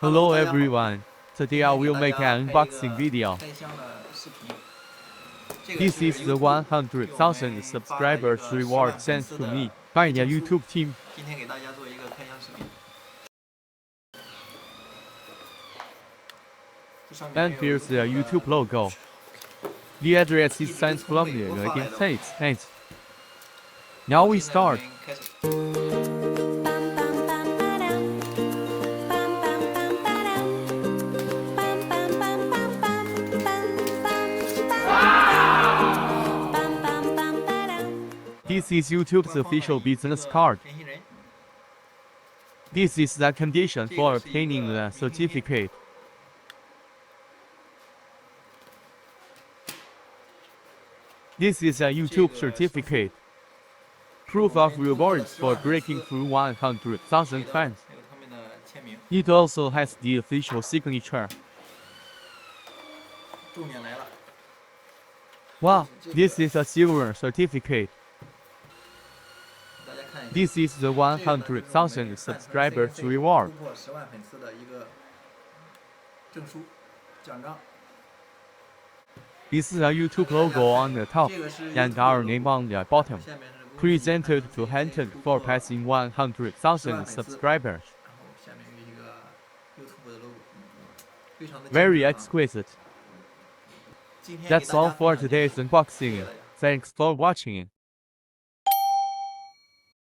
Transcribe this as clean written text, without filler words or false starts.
Hello everyone, today I will make an unboxing video. This is the 100,000 subscribers reward sent to me by the YouTube team. And here's the YouTube logo. The address is sent from the United States. Now we start. This is YouTube's official business card. This is the condition for obtaining the certificate. This is a YouTube certificate. Proof of rewards for breaking through 100,000 fans. It also has the official signature. Wow, this is a silver certificate. This is the 100,000 subscribers reward. This is a YouTube logo on the top and our name on the bottom. Presented to Hanteng for passing 100,000 subscribers. Very exquisite. That's all for today's unboxing. Thanks for watching.